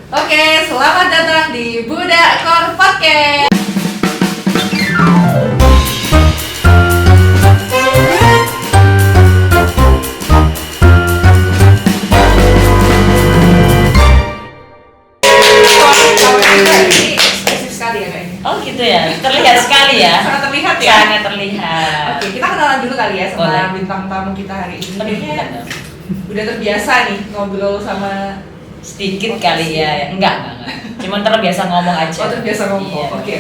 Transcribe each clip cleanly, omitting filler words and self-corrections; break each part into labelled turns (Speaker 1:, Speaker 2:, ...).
Speaker 1: Oke, selamat datang di Budak Core Podcast. Ini eksklusif sekali ya kayaknya.
Speaker 2: Oh gitu ya, terlihat sekali ya.
Speaker 1: Sangat terlihat ya.
Speaker 2: Sangat terlihat.
Speaker 1: Oke, kita kenalan dulu kali ya sama
Speaker 2: Boleh.
Speaker 1: bintang tamu kita hari ini.
Speaker 2: Terlihat
Speaker 1: Kayaknya
Speaker 2: dong.
Speaker 1: udah terbiasa nih ngobrol sama.
Speaker 2: Sedikit kali ya. Enggak. Cuman terbiasa ngomong aja.
Speaker 1: Oh, terbiasa ngomong.
Speaker 2: Iya.
Speaker 1: Oke.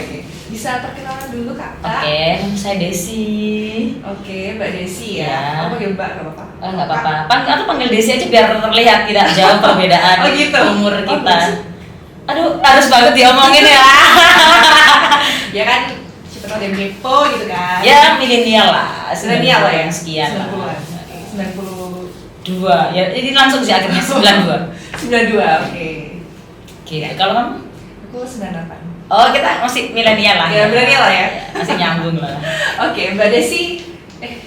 Speaker 1: Bisa perkenalan dulu Kak.
Speaker 2: Oke, saya Desi.
Speaker 1: Oke, Mbak Desi ya.
Speaker 2: Ya.
Speaker 1: Oh, panggil Mbak nggak apa-apa.
Speaker 2: Enggak apa-apa. Atau panggil Desi aja biar terlihat tidak jauh perbedaan
Speaker 1: Oh, gitu.
Speaker 2: umur
Speaker 1: Oh,
Speaker 2: kita.
Speaker 1: gitu.
Speaker 2: Aduh, harus banget diomongin ya.
Speaker 1: Ya kan, siapa tahu ada yang kepo gitu kan.
Speaker 2: Ya milenial lah.
Speaker 1: Milenial lah ya.
Speaker 2: Sekian lah.
Speaker 1: 90-an.
Speaker 2: 2. Ya, ini langsung sih akhirnya 92.
Speaker 1: 92, oke.
Speaker 2: Gitu. Kalau kamu?
Speaker 1: Aku 98.
Speaker 2: Oh, kita masih milenial lah.
Speaker 1: Ya, milenial lah ya.
Speaker 2: Masih nyambung lah.
Speaker 1: Oke, Mbak Desi.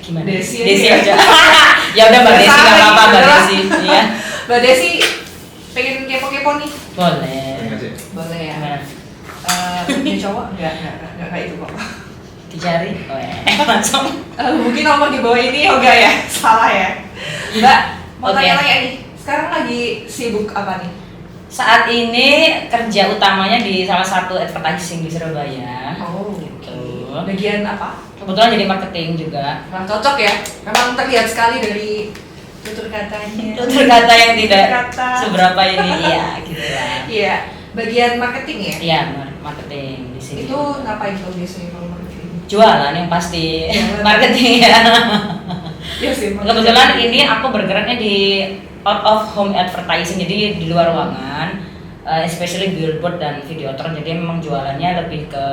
Speaker 2: Gimana?
Speaker 1: Desi
Speaker 2: aja. Ya udah Mbak Desi enggak apa-apa Mbak Desi. Iya.
Speaker 1: Mbak Desi pengen kepo-kepo nih.
Speaker 2: Boleh.
Speaker 1: Boleh ya.
Speaker 2: Gimana?
Speaker 1: Punya cowok? Enggak kayak itu kok.
Speaker 2: Dicari? Oh ya. Langsung.
Speaker 1: Mungkin nomor di bawah ini yoga ya. Salah ya. Mbak, mau
Speaker 2: Oke.
Speaker 1: tanya-tanya nih. Sekarang lagi sibuk apa nih?
Speaker 2: Saat ini kerja utamanya di salah satu advertising di Surabaya.
Speaker 1: Oh,
Speaker 2: Gitu.
Speaker 1: bagian apa?
Speaker 2: Kebetulan jadi marketing juga.
Speaker 1: Nah, cocok ya. Memang terlihat sekali dari tutur katanya.
Speaker 2: Tutur kata yang tidak
Speaker 1: Kata.
Speaker 2: seberapa ini, iya gitu lah.
Speaker 1: Iya, bagian marketing ya.
Speaker 2: Iya, marketing di sini.
Speaker 1: Itu ngapain tuh biasanya kalau marketing?
Speaker 2: Jualan yang pasti.
Speaker 1: Jualan.
Speaker 2: Marketing ya.
Speaker 1: Iya sih.
Speaker 2: Kebetulan ini aku bergeraknya di out of home advertising, jadi di luar ruangan, especially billboard dan videotron. Jadi memang jualannya lebih ke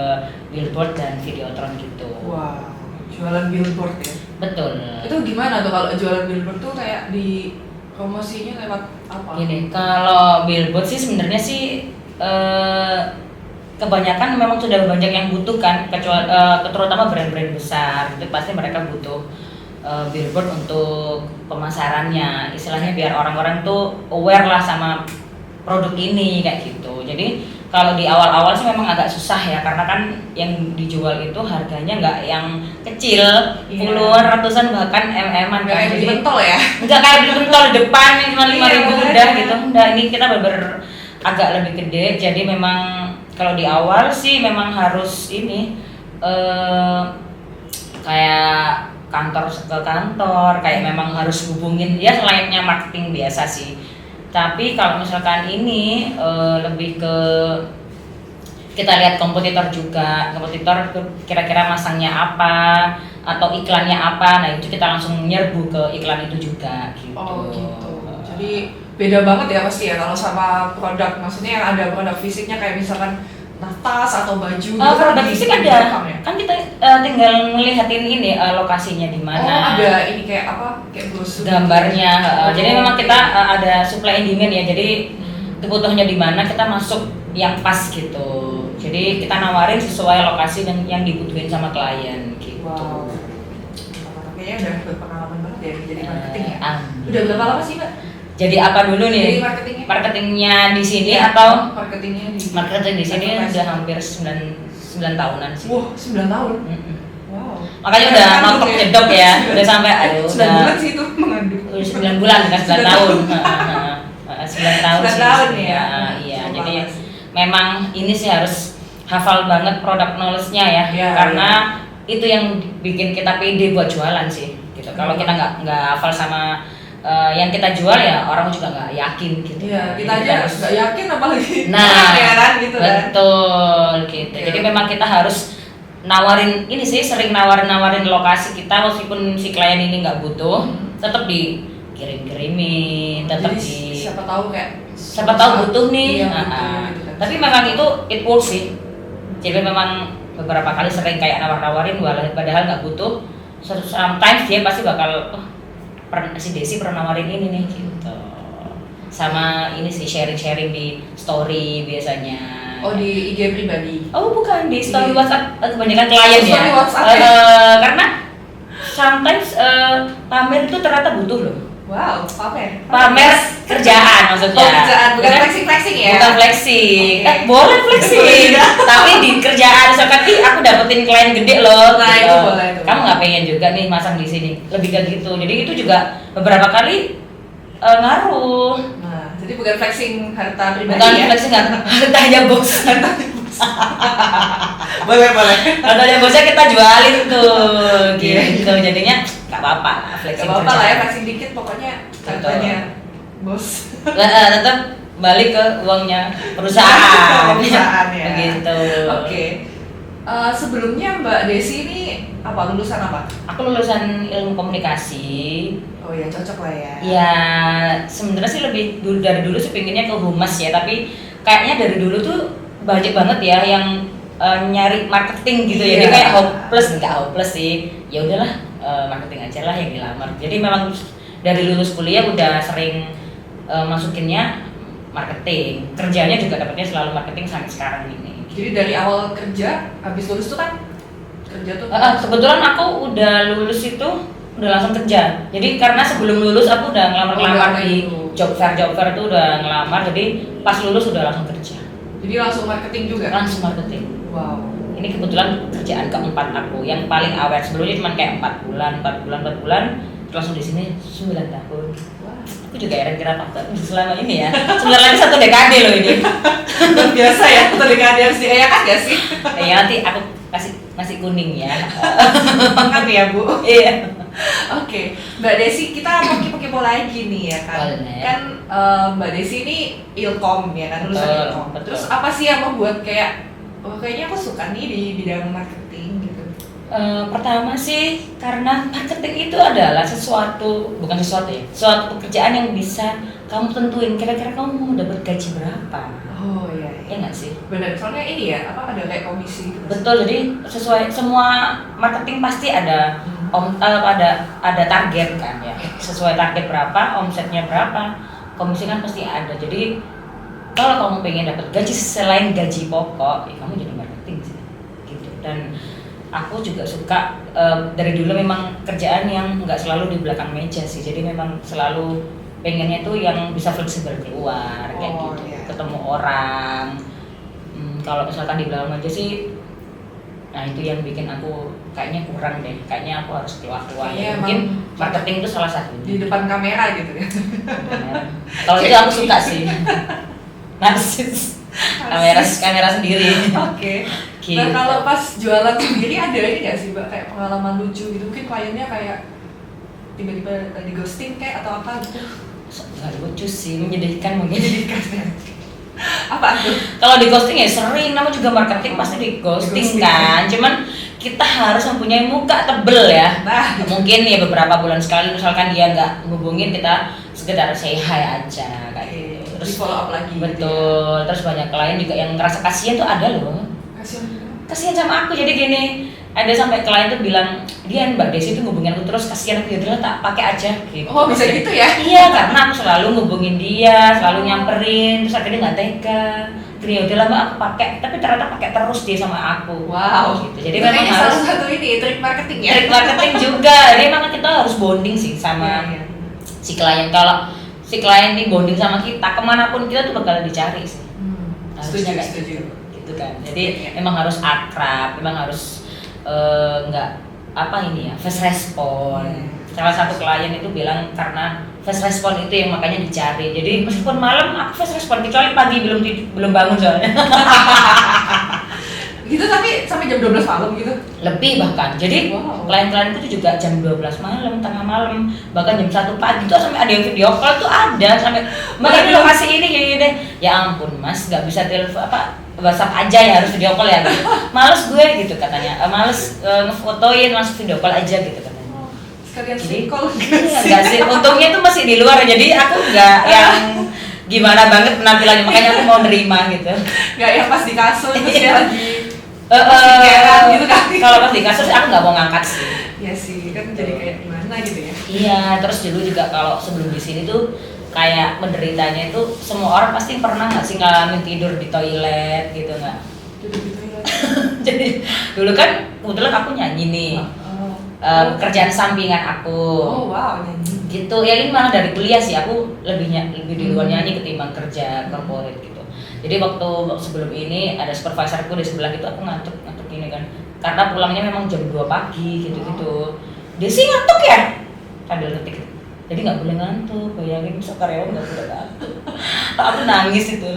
Speaker 2: billboard dan videotron gitu.
Speaker 1: Wah, jualan billboard ya.
Speaker 2: Betul.
Speaker 1: Itu gimana tuh kalau jualan billboard tuh kayak di promosinya lewat apa?
Speaker 2: Gini, kalau billboard sih sebenarnya sih kebanyakan memang sudah banyak yang butuh kan, kecuali terutama brand-brand besar itu pasti mereka butuh billboard untuk pemasarannya, istilahnya biar orang-orang tuh aware lah sama produk ini kayak gitu. Jadi kalau di awal-awal sih memang agak susah ya, karena kan yang dijual itu harganya nggak yang kecil,
Speaker 1: Iya.
Speaker 2: puluhan, ratusan, bahkan MM-an
Speaker 1: Nggak
Speaker 2: kan.
Speaker 1: kayak beli pentol ya?
Speaker 2: Enggak kayak beli pentol di depan yang cuma 5.000
Speaker 1: Iya,
Speaker 2: udah
Speaker 1: makanya.
Speaker 2: gitu. Nah, ini kita agak lebih gede. Jadi memang kalau di awal sih memang harus ini kayak kantor ke kantor, kayak memang harus hubungin ya selayaknya marketing biasa sih. Tapi kalau misalkan ini lebih ke kita lihat kompetitor juga, kompetitor kira-kira masangnya apa atau iklannya apa, nah itu kita langsung nyerbu ke iklan itu juga gitu.
Speaker 1: Oh gitu. Jadi beda banget ya pasti ya kalau sama produk. Maksudnya yang ada produk fisiknya kayak misalkan tas atau baju gitu
Speaker 2: Produk
Speaker 1: di
Speaker 2: fisik
Speaker 1: belakang
Speaker 2: ada,
Speaker 1: ya?
Speaker 2: kan kita tinggal ngelihatin ini lokasinya di mana.
Speaker 1: Oh, ada ini kayak apa? Kayak brosur.
Speaker 2: Gambarnya,
Speaker 1: Oh,
Speaker 2: jadi memang
Speaker 1: oke.
Speaker 2: kita ada supply and demand ya, jadi
Speaker 1: Hmm.
Speaker 2: kebutuhannya di mana kita masuk yang pas gitu. Jadi kita nawarin sesuai lokasi dan yang dibutuhin sama klien gitu.
Speaker 1: Wow. Kayaknya udah berpengalaman banget ya jadi marketing ya.
Speaker 2: Amin.
Speaker 1: Udah berapa lama sih Mbak?
Speaker 2: Jadi apa dulu
Speaker 1: Jadi
Speaker 2: nih?
Speaker 1: marketingnya?
Speaker 2: Marketingnya di sini
Speaker 1: Iya,
Speaker 2: atau
Speaker 1: marketingnya di
Speaker 2: marketing di sini
Speaker 1: advertising.
Speaker 2: udah hampir 9 tahunan sih.
Speaker 1: Wah, 9 tahun.
Speaker 2: Mm-mm.
Speaker 1: Wow.
Speaker 2: Makanya udah
Speaker 1: Mengandung
Speaker 2: nontok
Speaker 1: ya.
Speaker 2: jedok ya, udah sampai
Speaker 1: 9 bulan sih itu mengandung.
Speaker 2: 9 bulan kan 9 tahun. 9 tahun
Speaker 1: 9
Speaker 2: sih.
Speaker 1: tahun ya.
Speaker 2: Iya,
Speaker 1: Cukup
Speaker 2: jadi
Speaker 1: lama sih.
Speaker 2: memang ini sih harus hafal banget produk knowledge-nya ya,
Speaker 1: Iya,
Speaker 2: karena itu yang bikin kita pede buat jualan sih. Gitu. Kalau kita nggak hafal sama yang kita jual ya orang juga nggak yakin gitu.
Speaker 1: Iya, kita
Speaker 2: Jadi
Speaker 1: aja
Speaker 2: harus
Speaker 1: nggak yakin apalagi
Speaker 2: Nah,
Speaker 1: ya kan gitu kan.
Speaker 2: betul gitu.
Speaker 1: Iya.
Speaker 2: Jadi memang kita harus nawarin ini sih, sering nawarin lokasi kita meskipun si klien ini nggak butuh, tetap dikirim-kirimin, tetap
Speaker 1: Jadi
Speaker 2: di
Speaker 1: siapa tahu kayak
Speaker 2: siapa tahu butuh nih.
Speaker 1: Iya,
Speaker 2: Nah,
Speaker 1: butuh, gitu kan.
Speaker 2: Tapi memang itu it works sih. Jadi memang beberapa kali sering kayak nawar-nawarin padahal nggak butuh. Sometimes dia pasti bakal si Desi pernah nawarin ini nih gitu. Sama ini sih sharing-sharing di story biasanya.
Speaker 1: Oh, di IG pribadi.
Speaker 2: Oh bukan di story
Speaker 1: Iya.
Speaker 2: WhatsApp, kebanyakan klien ya.
Speaker 1: Story WhatsApp ya?
Speaker 2: Karena sometimes pamer itu ternyata butuh loh.
Speaker 1: Wow, pamer.
Speaker 2: Pamer kerjaan maksudnya.
Speaker 1: Oh, kerjaan, bukan flexing ya?
Speaker 2: Bukan flexing.
Speaker 1: Oke.
Speaker 2: Boleh flexing. Tapi di kerjaan misalkan aku dapetin klien gede loh.
Speaker 1: Nah,
Speaker 2: gitu.
Speaker 1: itu boleh tuh.
Speaker 2: Kamu nggak pengen juga nih masang di sini. Lebih kayak gitu. Jadi itu juga beberapa kali ngaruh.
Speaker 1: Nah, jadi bukan flexing harta pribadi
Speaker 2: Bukan
Speaker 1: ya?
Speaker 2: flexing hartanya bos.
Speaker 1: Boleh.
Speaker 2: Hartanya bosnya kita jualin tuh. Gitu. Jadinya nggak apa-apa lah
Speaker 1: Gak
Speaker 2: flexing
Speaker 1: apa-apa lah ya,
Speaker 2: kerjaan.
Speaker 1: flexing dikit pokoknya hartanya bos.
Speaker 2: Tetap balik ke uangnya perusahaan.
Speaker 1: Perusahaan ya.
Speaker 2: Begitu.
Speaker 1: Oke. Sebelumnya Mbak Desi ini apa, lulusan apa?
Speaker 2: Aku lulusan ilmu komunikasi.
Speaker 1: Oh ya, cocok lah ya.
Speaker 2: Ya sebenarnya sih lebih dari dulu sih pengennya ke humas ya, tapi kayaknya dari dulu tuh banyak banget ya yang nyari marketing gitu ya. Jadi
Speaker 1: Iya.
Speaker 2: kayak nggak hopeless sih. Ya udahlah, marketing aja lah yang dilamar. Jadi memang dari lulus kuliah udah sering masukinnya marketing. Kerjanya juga dapatnya selalu marketing sampai sekarang ini.
Speaker 1: Jadi dari awal kerja, habis lulus tuh kan kerja tuh.
Speaker 2: Kebetulan aku udah lulus itu udah langsung kerja. Jadi karena sebelum lulus aku udah ngelamar-ngelamar di job fair itu udah ngelamar. Jadi pas lulus udah langsung kerja.
Speaker 1: Jadi langsung marketing juga.
Speaker 2: Langsung marketing.
Speaker 1: Wow.
Speaker 2: Ini kebetulan kerjaan keempat aku. Yang paling awet sebelumnya cuma kayak 4 bulan. Langsung di sini 9 tahun.
Speaker 1: Wah,
Speaker 2: Aku juga heran apa selama ini ya. Sebentar lagi 1 dekade loh ini.
Speaker 1: luar biasa ya, dekade harus diayakan gak sih?
Speaker 2: Nanti aku kasih nasi kuning ya.
Speaker 1: Makan ya Bu.
Speaker 2: Iya.
Speaker 1: Oke, Mbak Desi, kita mau kepo-kepo lagi nih ya kan.
Speaker 2: Boleh.
Speaker 1: Kan Mbak Desi ini Ilkom ya kan, lulusan
Speaker 2: Betul,
Speaker 1: Ilkom.
Speaker 2: betul.
Speaker 1: Terus apa sih yang membuat kayak, oh kayaknya aku suka nih di bidang marketing gitu.
Speaker 2: Pertama sih karena marketing itu adalah suatu pekerjaan yang bisa kamu tentuin kira-kira kamu mau dapat gaji berapa.
Speaker 1: Oh iya.
Speaker 2: Ya nggak sih?
Speaker 1: Benar, soalnya ini ya, apa ada kayak komisi gitu.
Speaker 2: Betul, jadi sesuai semua marketing pasti ada ada target kan ya. Sesuai target berapa, omsetnya berapa, komisi kan pasti ada. Jadi kalau kamu pengen dapat gaji selain gaji pokok, ya kamu jadi marketing sih. Gitu. Dan aku juga suka dari dulu memang kerjaan yang nggak selalu di belakang meja sih. Jadi memang selalu pengennya tuh yang bisa fleksibel keluar kayak
Speaker 1: Oh,
Speaker 2: gitu,
Speaker 1: iya.
Speaker 2: ketemu orang. Kalau misalkan di belakang meja sih, nah itu yang bikin aku kayaknya kurang deh. Kayaknya aku harus keluar-keluar.
Speaker 1: Kayaknya
Speaker 2: Mungkin
Speaker 1: emang
Speaker 2: marketing itu salah satunya.
Speaker 1: Di depan kamera gitu ya.
Speaker 2: Bener. Kalau itu aku suka sih. Narsis. Kamera sendiri.
Speaker 1: Oke.
Speaker 2: Gitu.
Speaker 1: Nah kalau pas jualan sendiri ada ini nggak sih Mbak kayak pengalaman lucu gitu? Mungkin kliennya kayak tiba-tiba di ghosting kayak atau apa gitu?
Speaker 2: Nggak lucu sih, menyedihkan mungkin.
Speaker 1: Apa tuh?
Speaker 2: Kalau di ghosting ya sering, nama juga marketing pasti di ghosting
Speaker 1: Di ghosting.
Speaker 2: kan. Cuman kita harus mempunyai muka tebel ya.
Speaker 1: Nah,
Speaker 2: Mungkin ya beberapa bulan sekali misalkan dia nggak hubungin, kita sekedar say hi aja kayak gitu.
Speaker 1: terus follow up lagi.
Speaker 2: Betul. Terus banyak klien juga yang ngerasa kasihan tuh ada loh.
Speaker 1: Kasihan.
Speaker 2: Kasihan sama aku, jadi gini, ada sampai klien tuh bilang, dia Mbak Desi tuh ngubungin aku terus, kasihan aku, ya tak pakai aja gitu.
Speaker 1: Oh bisa gitu ya?
Speaker 2: Iya, karena aku selalu ngubungin dia, selalu nyamperin, terus akhirnya nggak tega. Gini, udah lama aku pakai, tapi ternyata pakai terus dia sama aku.
Speaker 1: Wow.
Speaker 2: Gitu. Jadi
Speaker 1: Itu
Speaker 2: memang
Speaker 1: kayaknya
Speaker 2: harus
Speaker 1: salah satu ini trik marketing ya.
Speaker 2: trik marketing juga. Jadi memang kita harus bonding sih sama
Speaker 1: Iya.
Speaker 2: si klien. Kalau si klien ini bonding sama kita, kemanapun kita tuh bakal dicari sih. Harusnya kayak
Speaker 1: Setuju.
Speaker 2: gitu kan. Jadi memang harus akrab, memang harus nggak apa ini ya, fast respon. Salah satu klien itu bilang karena fast respon itu yang makanya dicari. Jadi meskipun malam aku fast respon, kecuali pagi belum bangun soalnya.
Speaker 1: Gitu tapi sampai jam 12 malam gitu.
Speaker 2: Lebih bahkan. Jadi
Speaker 1: Wow.
Speaker 2: klien-klien itu juga jam 12 malam, tengah malam, bahkan jam 1 pagi tuh sampai ada yang video call tuh ada sampai Mbak ini lokasi ini gini deh. Ya ampun Mas, nggak bisa telepon apa WhatsApp aja ya, harus video call ya. Gitu. Males gue gitu katanya. Males ngefotoin, langsung video call aja gitu katanya.
Speaker 1: Sekalian
Speaker 2: Jadi
Speaker 1: call.
Speaker 2: enggak sih, untungnya tuh masih di luar, jadi aku nggak yang gimana banget penampilannya, makanya aku mau nerima gitu.
Speaker 1: Nggak yang pas di kasur terus dia lagi
Speaker 2: Eh,
Speaker 1: gitu kan.
Speaker 2: Kalau pas di kasus aku nggak mau ngangkat sih.
Speaker 1: Ya sih, kan jadi kayak gimana gitu ya.
Speaker 2: Iya, terus dulu juga kalau sebelum di sini tuh kayak menderitanya itu semua orang pasti pernah nggak sih ngalamin tidur di toilet gitu nggak?
Speaker 1: Duduk di toilet.
Speaker 2: Jadi dulu kan kebetulan aku nyanyi nih,
Speaker 1: Oh.
Speaker 2: kerjaan sampingan aku.
Speaker 1: Oh wow, nyanyi.
Speaker 2: gitu ya. Ini malah dari kuliah sih, aku lebih di luar nyanyi ketimbang kerja corporate gitu. Jadi waktu sebelum ini ada supervisorku di sebelah gitu, aku ngantuk ini kan, karena pulangnya memang jam 2 pagi gitu. Dia sih ngantuk ya, sambil ngetik, jadi nggak boleh ngantuk, bayangin bisa karyawan nggak boleh ngantuk. Aku nangis itu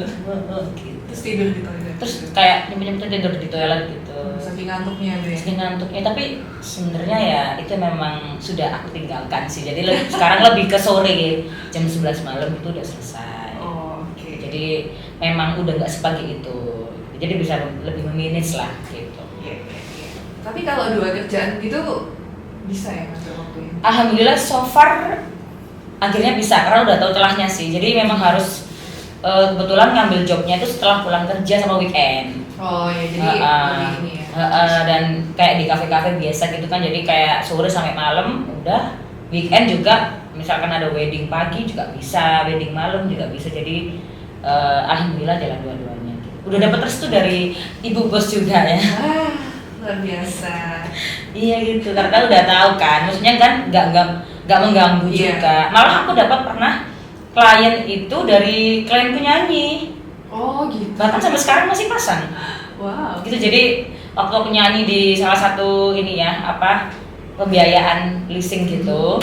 Speaker 2: gitu.
Speaker 1: Terus tidur di toilet.
Speaker 2: Terus kayak nyempet tidur di toilet gitu.
Speaker 1: Saking ngantuknya tuh ya.
Speaker 2: Saking ngantuknya, tapi sebenarnya ya itu memang sudah aku tinggalkan sih. Jadi sekarang lebih ke sore, jam 11 malam itu udah selesai.
Speaker 1: Oh, oke.
Speaker 2: Jadi memang udah nggak sepagi itu. Jadi bisa lebih memanage lah gitu.
Speaker 1: Iya. Tapi kalau 2 kerjaan gitu bisa ya ngatur waktunya?
Speaker 2: Alhamdulillah so far akhirnya bisa, karena udah tahu celahnya sih. Jadi memang harus kebetulan ngambil jobnya itu setelah pulang kerja sama weekend.
Speaker 1: Oh ya, jadi lebih ini ya.
Speaker 2: Dan kayak di kafe-kafe biasa gitu kan, jadi kayak sore sampai malam udah. Weekend juga misalkan ada wedding pagi juga bisa, wedding malam juga bisa. Jadi alhamdulillah jalan dua-duanya gitu. Udah dapat restu dari ibu bos juga ya.
Speaker 1: Luar biasa.
Speaker 2: Iya gitu, karena udah tahu kan, maksudnya kan nggak mengganggu juga. Malah aku dapat pernah klien itu dari klien penyanyi.
Speaker 1: Oh gitu.
Speaker 2: Bahkan sampai sekarang masih pasang.
Speaker 1: Wow.
Speaker 2: Gitu, jadi waktu aku nyanyi di salah satu ini ya, pembiayaan leasing gitu,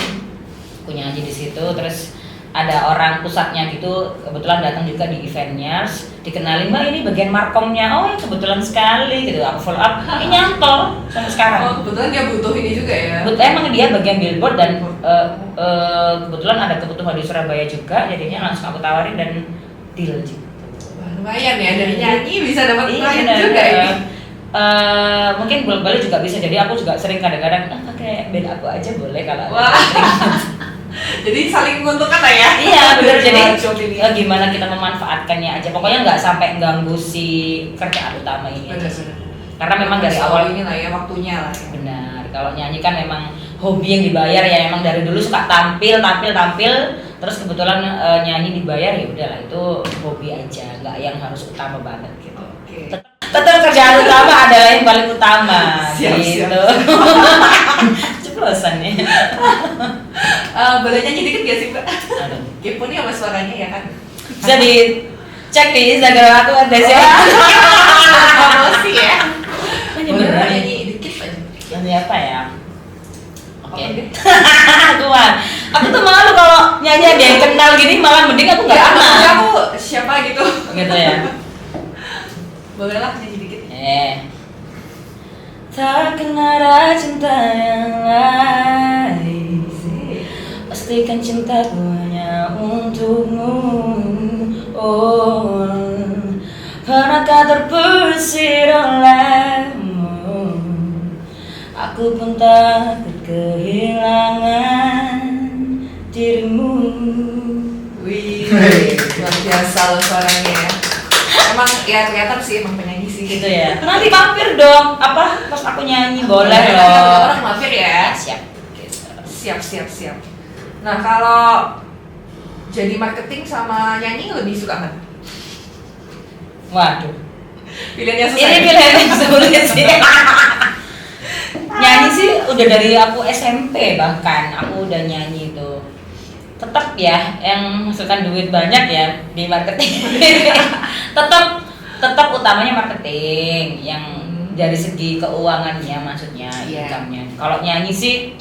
Speaker 2: aku nyanyi di situ, terus ada orang pusatnya gitu kebetulan datang juga di eventnya, dikenalin, Mbak ini bagian markomnya. Oh ya kebetulan sekali gitu, aku follow up, ini nyantol sampai sekarang.
Speaker 1: Oh kebetulan dia butuh ini juga ya.
Speaker 2: Emang dia bagian billboard dan kebetulan ada kebutuhan di Surabaya juga, jadinya langsung aku tawarin dan deal gitu.
Speaker 1: Wah, lumayan ya, dari nyanyi bisa dapat
Speaker 2: Iya,
Speaker 1: klien
Speaker 2: bener.
Speaker 1: juga ini.
Speaker 2: Mungkin bolak-balik juga bisa, jadi aku juga sering kadang-kadang pakai band aku aja boleh kalau ada.
Speaker 1: Wah. Jadi saling menguntungkan lah ya.
Speaker 2: Iya benar, jadi
Speaker 1: job ini.
Speaker 2: gimana kita memanfaatkannya aja, pokoknya nggak sampai ganggu si kerjaan utama ini aja sih.
Speaker 1: Benar-benar.
Speaker 2: Karena memang dari awal
Speaker 1: ini lah ya, waktunya lah ya.
Speaker 2: benar, kalau nyanyi kan memang hobi yang dibayar ya, emang dari dulu suka tampil, terus kebetulan nyanyi dibayar, ya udahlah itu hobi aja, nggak yang harus utama banget gitu.
Speaker 1: Oke.
Speaker 2: Tetap kerjaan utama adalah yang paling utama.
Speaker 1: Siap,
Speaker 2: gitu. Ceplosan ya.
Speaker 1: Boleh nyanyi dikit gak sih Mbak?
Speaker 2: Aduh.
Speaker 1: Kepo nih sama suaranya ya kan?
Speaker 2: Bisa dicek di Instagram aku ada sih.
Speaker 1: Promosi ya.
Speaker 2: Nyanyi
Speaker 1: Boleh
Speaker 2: beneran.
Speaker 1: nyanyi dikit aja.
Speaker 2: Nyanyi apa ya? Oke.
Speaker 1: Apa deh?
Speaker 2: Aku tuh malu kalau nyanyi ada yang kenal gini, malah mending aku nggak
Speaker 1: Ya,
Speaker 2: kenal.
Speaker 1: aku siapa gitu.
Speaker 2: Gitu ya.
Speaker 1: Boleh lah nyanyi dikit.
Speaker 2: Takkan ada cinta yang lain, pastikan cintaku hanya untukmu. Oh, pernahkah terpusir olehmu? Aku pun takut kehilangan dirimu.
Speaker 1: Wih, luar biasa loh suaranya ya. Emang ya kelihatan sih, emang penyanyi sih.
Speaker 2: Gitu ya. Nanti mampir dong, pas aku nyanyi boleh
Speaker 1: Kan
Speaker 2: loh.
Speaker 1: orang mampir ya.
Speaker 2: Siap.
Speaker 1: Siap. Nah kalau jadi marketing sama nyanyi lebih suka mana?
Speaker 2: Waduh.
Speaker 1: Pilihannya susah.
Speaker 2: Ini pilihan yang sulit sih. Nyanyi sih udah dari aku SMP, bahkan aku udah nyanyi itu. Tetap ya, yang menghasilkan duit banyak ya di marketing. tetap utamanya marketing, yang dari segi keuangannya maksudnya, income-nya. Kalau nyanyi sih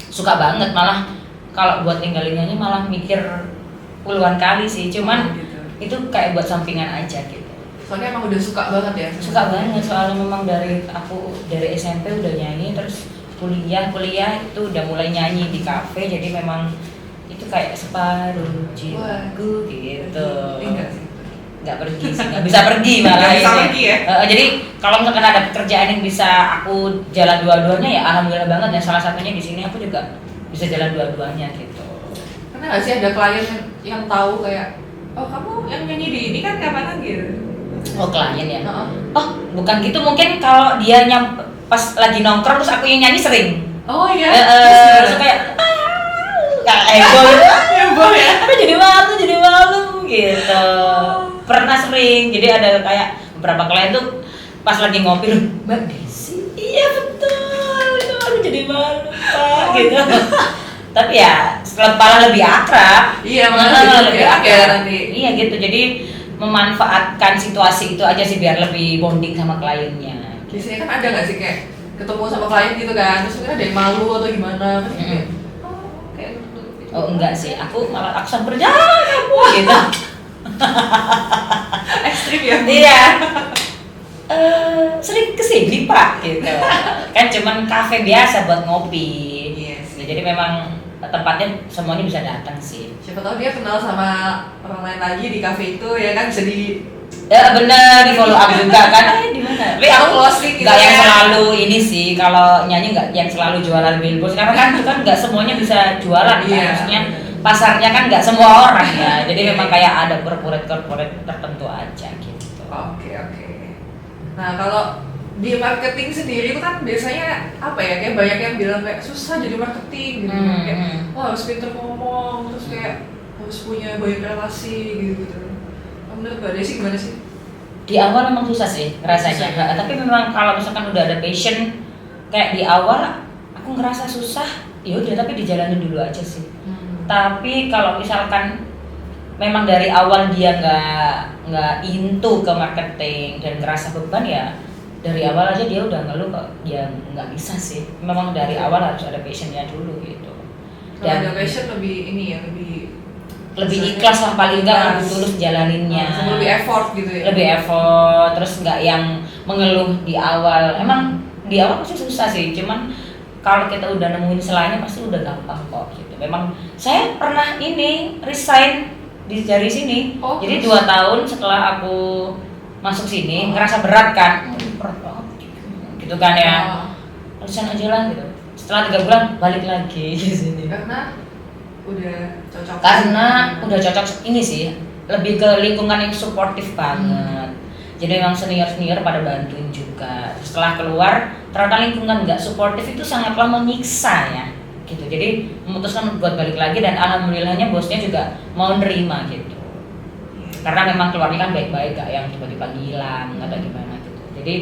Speaker 2: suka banget, malah kalau buat tinggalin nyanyi malah mikir puluhan kali sih. Cuman
Speaker 1: gitu.
Speaker 2: itu kayak buat sampingan aja gitu.
Speaker 1: Soalnya emang udah suka banget ya.
Speaker 2: Suka banget, soalnya memang dari SMP udah nyanyi, terus kuliah itu udah mulai nyanyi di kafe, jadi memang itu kayak separuh jiwaku gitu.
Speaker 1: Enggak sih.
Speaker 2: Nggak pergi sih, nggak bisa pergi malah.
Speaker 1: Nggak bisa
Speaker 2: ini.
Speaker 1: pergi ya?
Speaker 2: Jadi kalau misalkan ada pekerjaan yang bisa aku jalan dua-duanya ya alhamdulillah banget, dan salah satunya di sini aku juga bisa jalan dua-duanya gitu.
Speaker 1: Karena nggak sih ada klien yang tahu kayak, oh kamu yang nyanyi di ini kan kapan gitu.
Speaker 2: Oh klien ya?
Speaker 1: Heeh.
Speaker 2: Oh bukan gitu, mungkin kalau dia pas lagi nongkrong terus aku yang nyanyi sering.
Speaker 1: Oh iya.
Speaker 2: Terus kayak kayak heboh gitu.
Speaker 1: Heboh ya.
Speaker 2: Tapi jadi malu gitu. Pernah sering, jadi ada kayak beberapa klien tuh pas lagi ngopi, Mbak Desi, iya betul, itu aku jadi malu Pak gitu. Tapi ya malah lebih akrab.
Speaker 1: Iya, malah lebih akrab ya nanti.
Speaker 2: Iya gitu, jadi memanfaatkan situasi itu aja sih biar lebih bonding sama kliennya.
Speaker 1: Biasanya kan ada nggak sih kayak ketemu sama klien gitu kan, terus mungkin ada yang malu atau gimana kan kayak, kayak gitu.
Speaker 2: Oh enggak sih, aku malah aku samperin kamu gitu.
Speaker 1: Ekstrim ya?
Speaker 2: Iya. Sering kesini Pak gitu. Kan cuman kafe biasa buat ngopi.
Speaker 1: Iya sih.
Speaker 2: Jadi memang tempatnya semuanya bisa datang sih.
Speaker 1: Siapa tahu dia kenal sama orang lain lagi di kafe itu ya kan, bisa di
Speaker 2: Ya bener, di follow up juga kan. Di mana? Tapi aku
Speaker 1: closing gitu
Speaker 2: nggak yang
Speaker 1: ya.
Speaker 2: selalu ini sih, kalau nyanyi nggak yang selalu jualan billboard. Karena kan itu kan nggak semuanya bisa jualan kan.
Speaker 1: Iya.
Speaker 2: Maksudnya pasarnya kan nggak semua orang ya. Jadi
Speaker 1: Iya.
Speaker 2: memang kayak ada corporate tertentu aja gitu.
Speaker 1: Oke. Nah kalau di marketing sendiri itu kan biasanya apa ya, kayak banyak yang bilang kayak susah jadi marketing gitu, kayak wah harus pinter ngomong, terus kayak harus punya banyak relasi gitu. Menurut Mbak Desi gimana sih?
Speaker 2: Di awal memang susah sih rasanya, tapi memang kalau misalkan udah ada passion kayak di awal aku ngerasa susah, ya udah tapi dijalanin dulu aja sih. Tapi kalau misalkan memang dari awal dia nggak into ke marketing dan ngerasa beban, ya dari awal aja dia udah ngeluh kok dia nggak bisa sih. Memang dari awal harus ada passionnya dulu gitu.
Speaker 1: Kalau ada passion lebih ini ya,
Speaker 2: lebih ikhlas lah, paling enggak lebih tulus jalaninnya.
Speaker 1: Lebih effort gitu ya.
Speaker 2: Lebih effort, terus nggak yang mengeluh di awal. Emang di awal pasti susah sih, cuman kalau kita udah nemuin selainnya pasti udah gampang kok gitu. Memang saya pernah ini resign dari sini. Jadi 2 tahun setelah aku masuk sini ngerasa berat kan, berat banget gitu kan ya. Resign aja lah gitu. Setelah 3 bulan balik lagi ke sini.
Speaker 1: Karena udah cocok.
Speaker 2: Udah cocok ini sih, lebih ke lingkungan yang suportif banget. Jadi memang senior pada bantuin juga. Setelah keluar ternyata lingkungan nggak suportif itu sangatlah menyiksa ya gitu. Jadi memutuskan buat balik lagi, dan alhamdulillahnya bosnya juga mau nerima gitu. Karena memang keluarnya kan baik-baik, gak yang tiba-tiba hilang atau gimana gitu. Jadi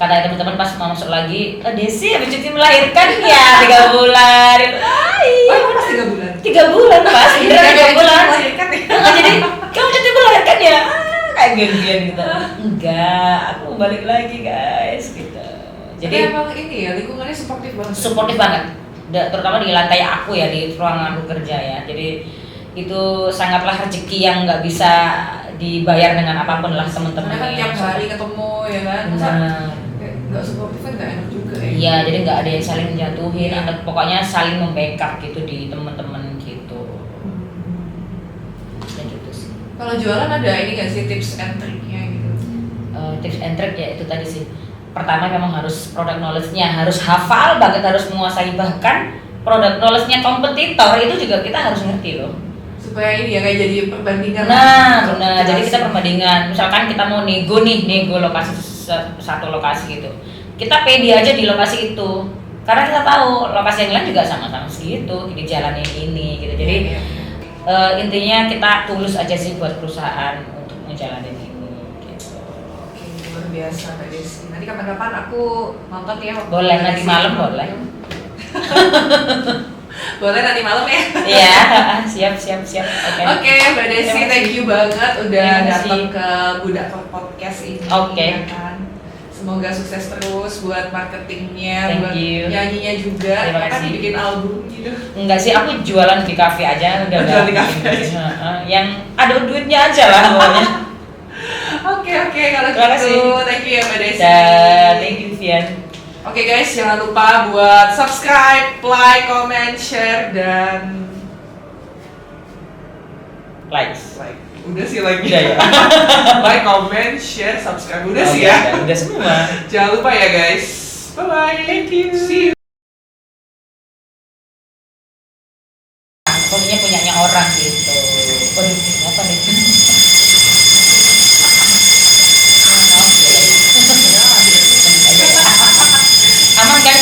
Speaker 2: kata teman-teman pas mau masuk lagi, Desi habis cuti melahirkan ya 3 bulan.
Speaker 1: Pas 3 bulan.
Speaker 2: 3 bulan pas, beneran 3 bulan.
Speaker 1: Melahirkan ya.
Speaker 2: Jadi kamu cuti melahirkan ya? Kayak gini gitu. Enggak, aku mau balik lagi guys gitu. Jadi
Speaker 1: emang ini ya, lingkungannya suportif banget.
Speaker 2: Suportif banget, terutama di lantai aku ya, di ruangan aku kerja ya. Jadi itu sangatlah rezeki yang nggak bisa dibayar dengan apapun lah teman-teman.
Speaker 1: Karena kan tiap hari ketemu ya kan. Masa nggak suportif kan nggak enak juga ya.
Speaker 2: Iya, jadi nggak ada yang saling menjatuhin, atau pokoknya saling membackup gitu di teman-teman gitu. Dan gitu sih.
Speaker 1: Kalau jualan ada ini nggak sih tips and triknya gitu?
Speaker 2: Tips and trick ya itu tadi sih. Pertama memang harus product knowledge-nya harus hafal banget, harus menguasai, bahkan product knowledge-nya kompetitor itu juga kita harus ngerti loh.
Speaker 1: Supaya ini ya kayak jadi perbandingan.
Speaker 2: Nah, benar. Jadi kita perbandingan. Misalkan kita mau nego lokasi satu lokasi gitu. Kita pede aja di lokasi itu. Karena kita tahu lokasi yang lain juga sama-sama segitu, di jalan yang ini gitu. Jadi intinya kita tulus aja sih buat perusahaan untuk menjalani ini gitu.
Speaker 1: Oke, luar biasa Mbak Desi. Nanti kapan-kapan aku nonton ya.
Speaker 2: Boleh nanti malam boleh.
Speaker 1: Boleh nanti malam ya.
Speaker 2: Iya, siap.
Speaker 1: Oke, Mbak Desi, thank you banget udah
Speaker 2: Terima kasih.
Speaker 1: datang ke Budak Podcast ini.
Speaker 2: Oke.
Speaker 1: Ya kan? Semoga sukses terus buat marketingnya,
Speaker 2: Thank
Speaker 1: buat
Speaker 2: you.
Speaker 1: nyanyinya juga.
Speaker 2: Terima
Speaker 1: Kan
Speaker 2: kasih.
Speaker 1: bikin album gitu.
Speaker 2: Enggak sih, aku jualan di kafe aja udah.
Speaker 1: Jualan di kafe
Speaker 2: aja. Yang ada duitnya aja lah pokoknya.
Speaker 1: Oke, kalau
Speaker 2: Terima
Speaker 1: gitu.
Speaker 2: kasih.
Speaker 1: Thank you ya Mbak Desi.
Speaker 2: Thank you Vian.
Speaker 1: Oke guys, jangan lupa buat subscribe, like, comment, share, dan
Speaker 2: Likes.
Speaker 1: like. Udah sih lagi.
Speaker 2: Udah ya.
Speaker 1: Like, comment, share, subscribe. Udah sih ya.
Speaker 2: Udah semua.
Speaker 1: Jangan lupa ya guys. Bye bye.
Speaker 2: Thank you.
Speaker 1: See you.
Speaker 2: Pokoknya punyanya orang gitu. Waduh, apa nih?